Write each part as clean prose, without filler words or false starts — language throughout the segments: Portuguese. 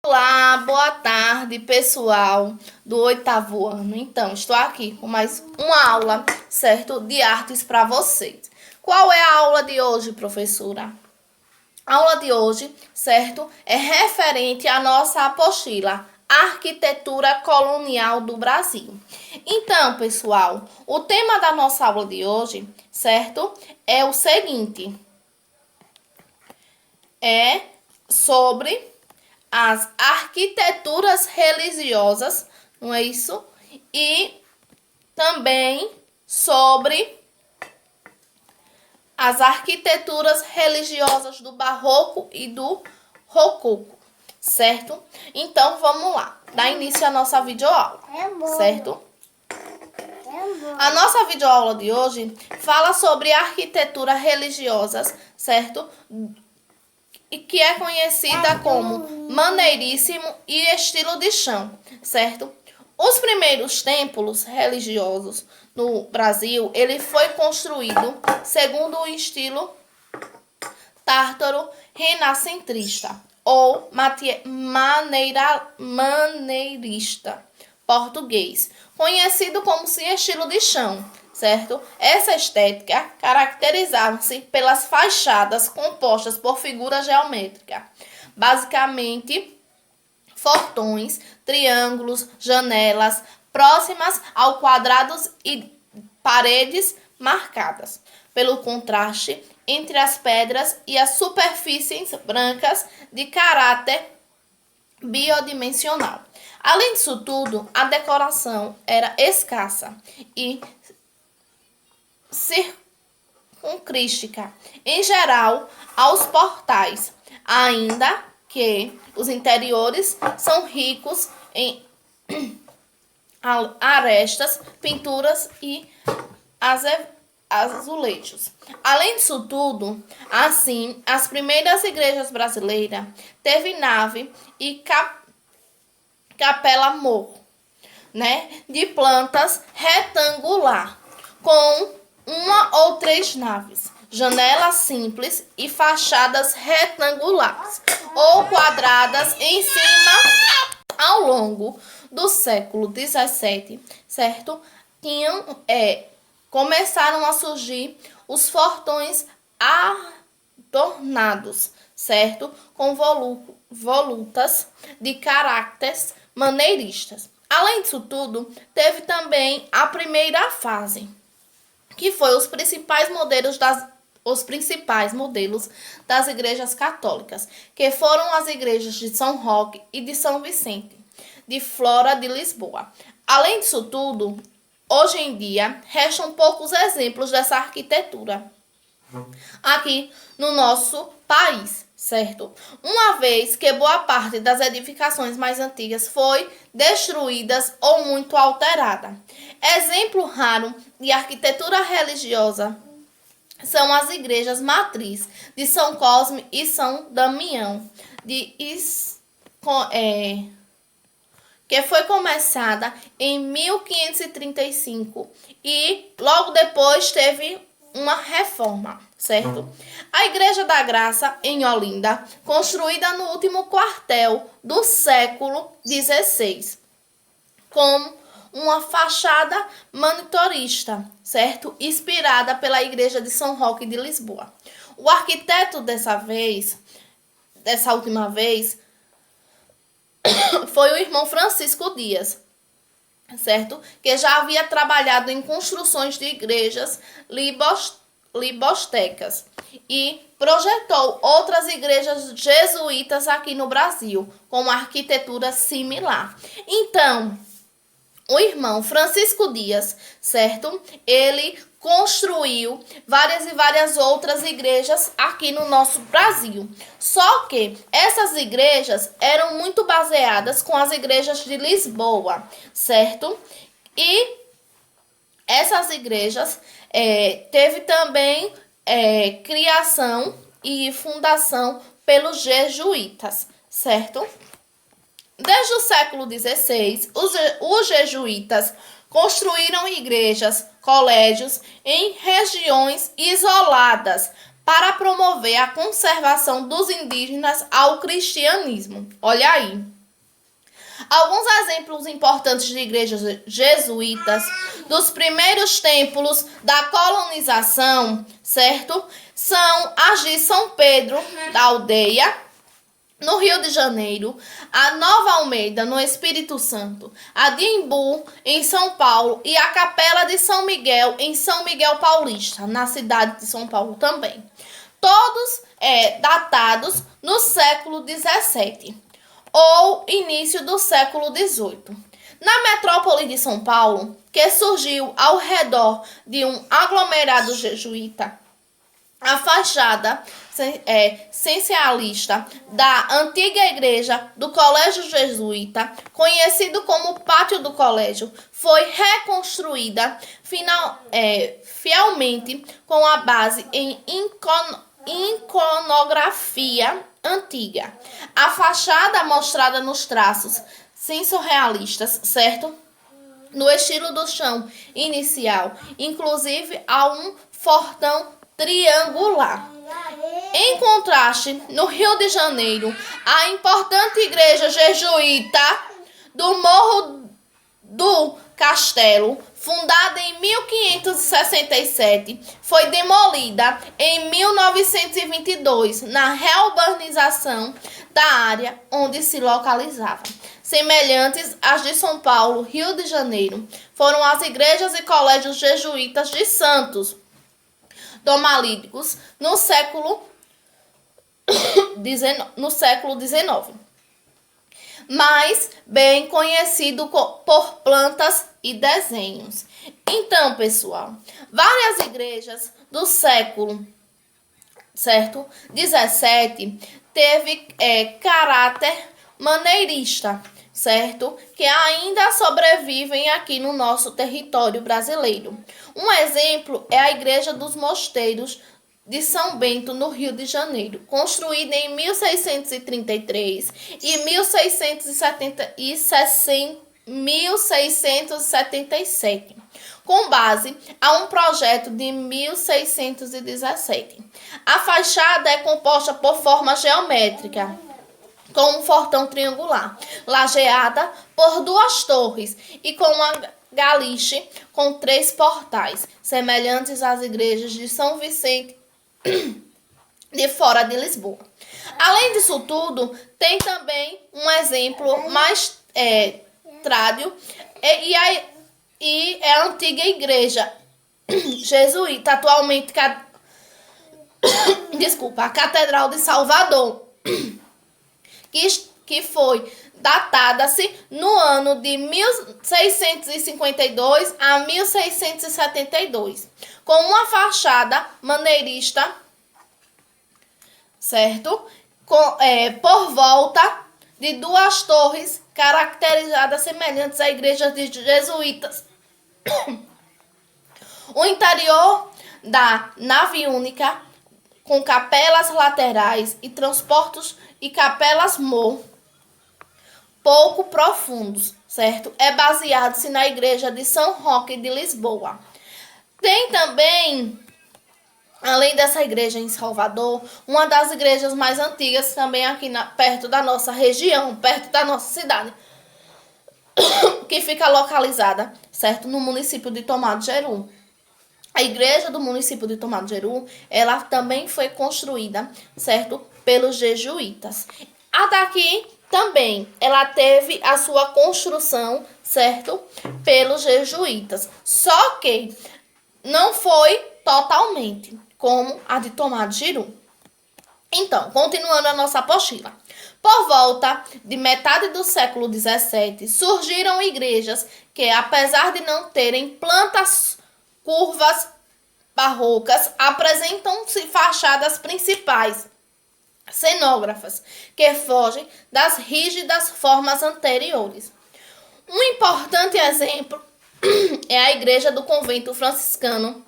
Olá, boa tarde, pessoal do 8º ano. Então, estou aqui com mais uma aula, certo, de artes para vocês. Qual é a aula de hoje, professora? A aula de hoje, certo, é referente à nossa apostila Arquitetura Colonial do Brasil. Então, pessoal, o tema da nossa aula de hoje, certo, é o seguinte: é sobre as arquiteturas religiosas, não é isso? E também sobre as arquiteturas religiosas do Barroco e do Rococó, certo? Então, vamos lá, dar início à nossa videoaula, certo? A nossa videoaula de hoje fala sobre arquitetura religiosas, certo? E que é conhecida como maneiríssimo e estilo de chão, certo? Os primeiros templos religiosos no Brasil, ele foi construído segundo o estilo tártaro renascentrista ou maneirista português, conhecido como estilo de chão, certo? Essa estética caracterizava-se pelas fachadas compostas por figuras geométricas, basicamente fortões, triângulos, janelas próximas ao quadrados e paredes marcadas pelo contraste entre as pedras e as superfícies brancas de caráter bidimensional. Além disso tudo, a decoração era escassa e circunscrita, em geral, aos portais, ainda que os interiores são ricos em arestas, pinturas e azulejos. Além disso tudo, assim, as primeiras igrejas brasileiras teve nave e capela morro, né, de plantas retangular, com uma ou três naves, janelas simples e fachadas retangulares ou quadradas em cima. Ao longo do século XVII, certo, começaram a surgir os fortões adornados, certo, com volutas de caracteres maneiristas. Além disso tudo, teve também a primeira fase, que foi os principais modelos das igrejas católicas, que foram as igrejas de São Roque e de São Vicente, de Fora de Lisboa. Além disso tudo, hoje em dia, restam poucos exemplos dessa arquitetura aqui no nosso país, certo? Uma vez que boa parte das edificações mais antigas foi destruídas ou muito alterada. Exemplo raro de arquitetura religiosa são as igrejas matriz de São Cosme e São Damião, que foi começada em 1535 e logo depois teve uma reforma, certo? A Igreja da Graça, em Olinda, construída no último quartel do século XVI, com uma fachada manitorista, certo? Inspirada pela Igreja de São Roque de Lisboa. O arquiteto dessa última vez, foi o irmão Francisco Dias, certo? Que já havia trabalhado em construções de igrejas libostecas e projetou outras igrejas jesuítas aqui no Brasil, com uma arquitetura similar. Então, o irmão Francisco Dias, certo? Ele construiu várias outras igrejas aqui no nosso Brasil. Só que essas igrejas eram muito baseadas com as igrejas de Lisboa, certo? E essas igrejas teve também criação e fundação pelos jesuítas, certo? Desde o século XVI, os jesuítas construíram igrejas, colégios em regiões isoladas para promover a conservação dos indígenas ao cristianismo. Olha aí. Alguns exemplos importantes de igrejas jesuítas dos primeiros templos da colonização, certo? São as de São Pedro da Aldeia, no Rio de Janeiro, a Nova Almeida, no Espírito Santo, a de Embu, em São Paulo, e a Capela de São Miguel, em São Miguel Paulista, na cidade de São Paulo também. Todos datados no século XVII ou início do século XVIII. Na metrópole de São Paulo, que surgiu ao redor de um aglomerado jesuíta, a fachada essencialista da antiga igreja do Colégio Jesuíta, conhecido como Pátio do Colégio, foi reconstruída fielmente com a base em iconografia antiga. A fachada mostrada nos traços sensorialistas, certo? No estilo do chão inicial, inclusive há um portão triangular. Em contraste, no Rio de Janeiro, a importante igreja jesuíta do Morro do Castelo, fundada em 1567, foi demolida em 1922 na reurbanização da área onde se localizava. Semelhantes às de São Paulo, Rio de Janeiro, foram as igrejas e colégios jesuítas de Santos Domálidicos no século XIX, mas bem conhecido por plantas e desenhos. Então, pessoal, várias igrejas do século, certo, 17 teve caráter maneirista, certo? Que ainda sobrevivem aqui no nosso território brasileiro. Um exemplo é a Igreja dos Mosteiros de São Bento, no Rio de Janeiro, construída em 1633 e 1677, com base a um projeto de 1617. A fachada é composta por forma geométrica, com um portão triangular, lajeada por 2 torres e com uma galiche com 3 portais, semelhantes às igrejas de São Vicente de Fora de Lisboa. Além disso tudo, tem também um exemplo mais trádio e é a antiga igreja jesuíta, atualmente a Catedral de Salvador, que foi datada-se no ano de 1652 a 1672, com uma fachada maneirista, certo? Por volta de 2 torres caracterizadas semelhantes à igreja de jesuítas. O interior da nave única, com capelas laterais e transportes e capelas pouco profundos, certo? É baseado-se na igreja de São Roque de Lisboa. Tem também, além dessa igreja em Salvador, uma das igrejas mais antigas também aqui perto da nossa região, perto da nossa cidade, que fica localizada, certo? No município de Tomado Jeru. A igreja do município de Tomado Jeru, ela também foi construída, certo? Pelos jesuítas. A daqui também, ela teve a sua construção, certo? Pelos jesuítas. Só que não foi totalmente como a de Tomado Jeru. Então, continuando a nossa apostila. Por volta de metade do século XVII, surgiram igrejas que, apesar de não terem plantas curvas barrocas, apresentam-se fachadas principais cenógrafas, que fogem das rígidas formas anteriores. Um importante exemplo é a igreja do convento franciscano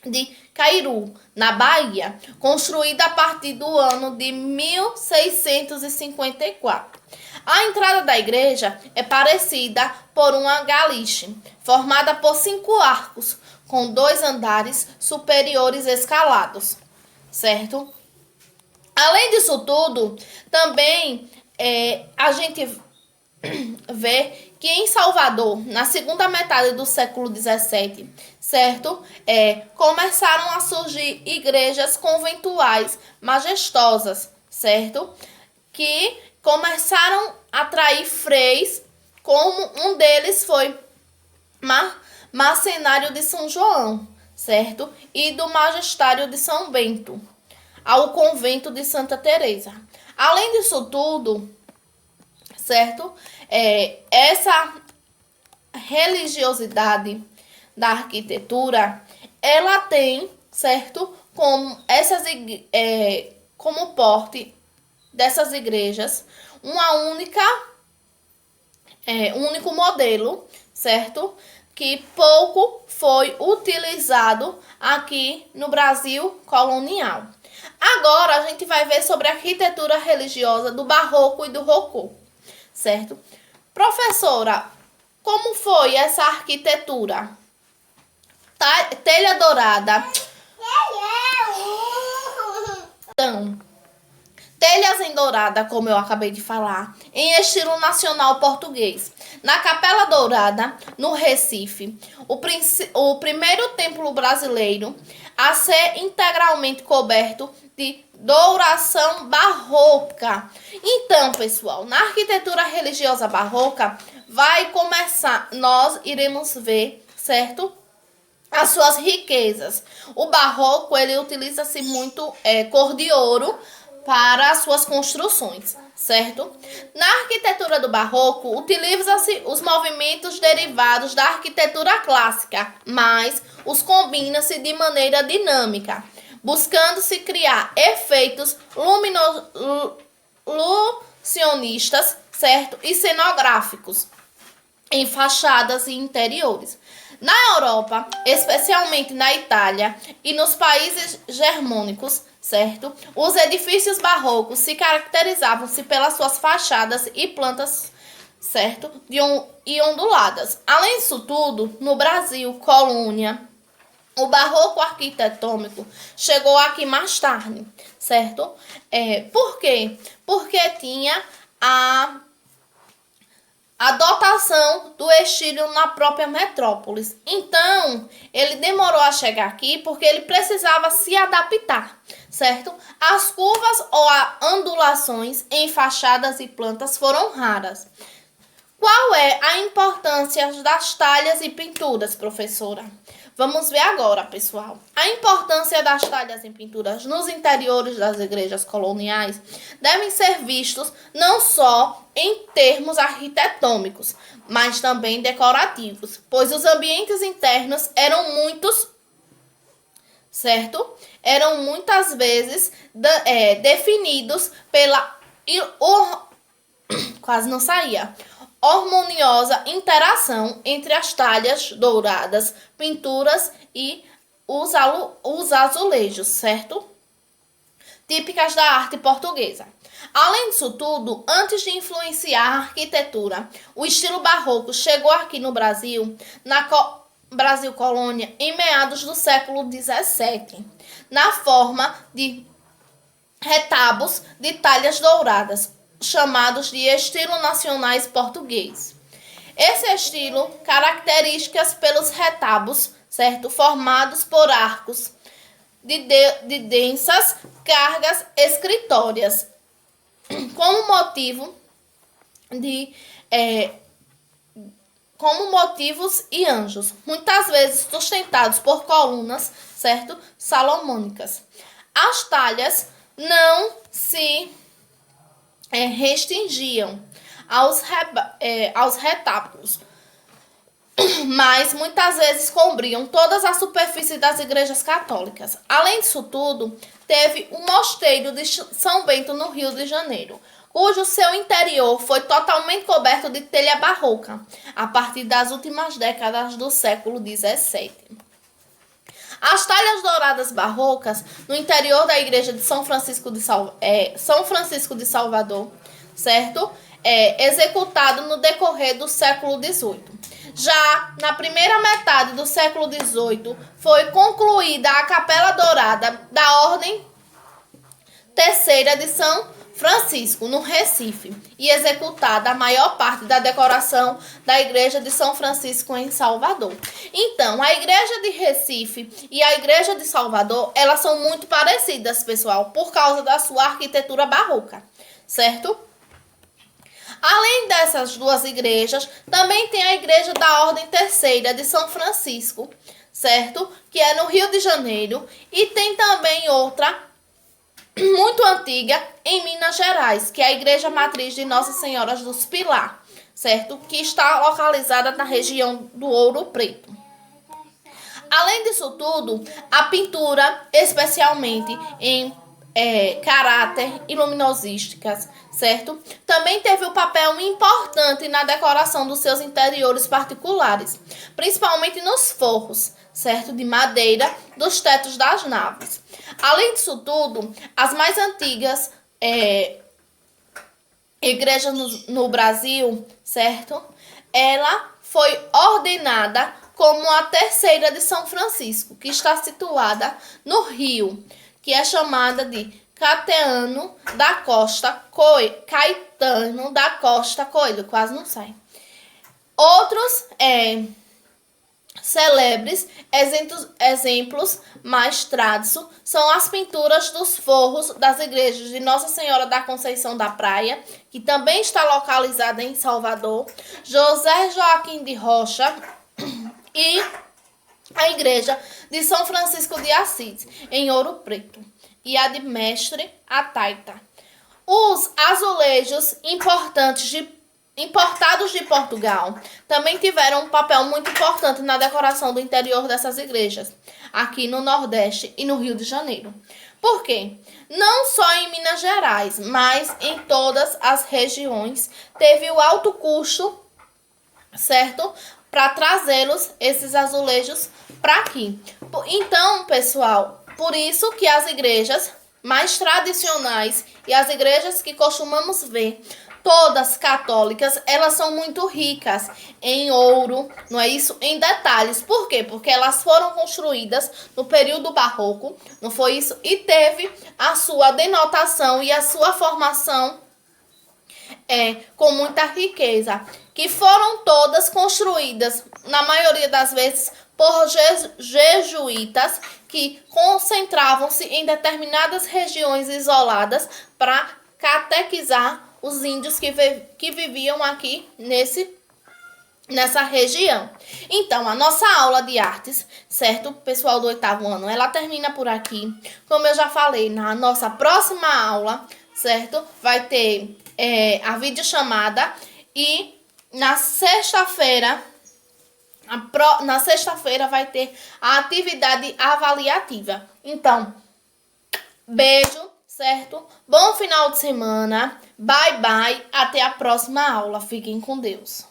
de Cairu, na Bahia, construída a partir do ano de 1654. A entrada da igreja é parecida por uma galiche, formada por 5 arcos, com 2 andares superiores escalados, certo? Além disso tudo, também a gente ver que em Salvador, na segunda metade do século XVII, certo? Começaram a surgir igrejas conventuais majestosas, certo? Que começaram a atrair freis, como um deles foi Macenário de São João, certo? E do Majestário de São Bento, ao convento de Santa Teresa. Além disso tudo, certo? Essa religiosidade da arquitetura, ela tem, certo? Como porte dessas igrejas, um único modelo, certo? Que pouco foi utilizado aqui no Brasil colonial. Agora a gente vai ver sobre a arquitetura religiosa do Barroco e do Rococó, certo? Professora, como foi essa arquitetura? Telha dourada. Então, telhas em dourada, como eu acabei de falar, em estilo nacional português. Na Capela Dourada, no Recife, o primeiro templo brasileiro a ser integralmente coberto de douração barroca. Então, pessoal, na arquitetura religiosa barroca, vai começar, nós iremos ver, certo? As suas riquezas. O barroco, ele utiliza-se muito cor de ouro para as suas construções, certo? Na arquitetura do barroco, utiliza-se os movimentos derivados da arquitetura clássica, mas os combina-se de maneira dinâmica, buscando-se criar efeitos ilusionistas, certo? E cenográficos em fachadas e interiores. Na Europa, especialmente na Itália e nos países germânicos, certo? Os edifícios barrocos se caracterizavam-se pelas suas fachadas e plantas, certo? E onduladas. Além disso tudo, no Brasil, colônia, o barroco arquitetônico chegou aqui mais tarde, certo? Por quê? Porque tinha a dotação do estilo na própria metrópolis. Então, ele demorou a chegar aqui porque ele precisava se adaptar, certo? As curvas ou ondulações em fachadas e plantas foram raras. Qual é a importância das talhas e pinturas, professora? Vamos ver agora, pessoal. A importância das talhas e pinturas nos interiores das igrejas coloniais devem ser vistos não só em termos arquitetônicos, mas também decorativos, pois os ambientes internos eram muitos, certo? Eram muitas vezes definidos pela quase não saía. Harmoniosa interação entre as talhas douradas, pinturas e os azulejos, certo? Típicas da arte portuguesa. Além disso tudo, antes de influenciar a arquitetura, o estilo barroco chegou aqui no Brasil, Brasil colônia, em meados do século XVII, na forma de retabos de talhas douradas, chamados de estilo nacionais português. Esse estilo, características pelos retabos, certo? Formados por arcos de densas cargas escritórias, como motivos e anjos, muitas vezes sustentados por colunas, certo? Salomônicas. As talhas não se restringiam aos retábulos, mas muitas vezes cobriam todas as superfícies das igrejas católicas. Além disso tudo, teve o mosteiro de São Bento, no Rio de Janeiro, cujo seu interior foi totalmente coberto de telha barroca, a partir das últimas décadas do século XVII. As talhas douradas barrocas no interior da igreja de São Francisco de Salvador, certo? Executado no decorrer do século XVIII. Já na primeira metade do século XVIII, foi concluída a Capela Dourada da Ordem Terceira de São Francisco, no Recife, e executada a maior parte da decoração da Igreja de São Francisco em Salvador. Então, a Igreja de Recife e a Igreja de Salvador, elas são muito parecidas, pessoal, por causa da sua arquitetura barroca, certo? Além dessas duas igrejas, também tem a Igreja da Ordem Terceira de São Francisco, certo? Que é no Rio de Janeiro, e tem também outra muito antiga em Minas Gerais, que é a Igreja Matriz de Nossa Senhora dos Pilar, certo? Que está localizada na região do Ouro Preto. Além disso tudo, a pintura, especialmente em caráter e luminosísticas, certo? Também teve um papel importante na decoração dos seus interiores particulares, principalmente nos forros, certo? De madeira dos tetos das naves. Além disso tudo, as mais antigas igrejas no Brasil, certo? Ela foi ordenada como a terceira de São Francisco, que está situada no Rio, que é chamada de Caetano da Costa Coelho, quase não sai. Outros celebres exemplos mais tradicionais são as pinturas dos forros das igrejas de Nossa Senhora da Conceição da Praia, que também está localizada em Salvador, José Joaquim de Rocha e a Igreja de São Francisco de Assis, em Ouro Preto, e a de Mestre Ataita. Os azulejos importados de Portugal também tiveram um papel muito importante na decoração do interior dessas igrejas, aqui no Nordeste e no Rio de Janeiro. Por quê? Não só em Minas Gerais, mas em todas as regiões teve o alto custo, certo? Para trazê-los, esses azulejos, para aqui. Então, pessoal, por isso que as igrejas mais tradicionais e as igrejas que costumamos ver, todas católicas, elas são muito ricas em ouro, não é isso? Em detalhes. Por quê? Porque elas foram construídas no período barroco, não foi isso? E teve a sua denotação e a sua formação com muita riqueza, que foram todas construídas, na maioria das vezes, por jesuítas, que concentravam-se em determinadas regiões isoladas para catequizar os índios que viviam aqui nessa região. Então, a nossa aula de artes, certo, pessoal do 8º ano, ela termina por aqui. Como eu já falei, na nossa próxima aula, certo, vai ter a videochamada e na sexta-feira vai ter a atividade avaliativa. Então, beijo, certo? Bom final de semana. Bye, bye. Até a próxima aula. Fiquem com Deus.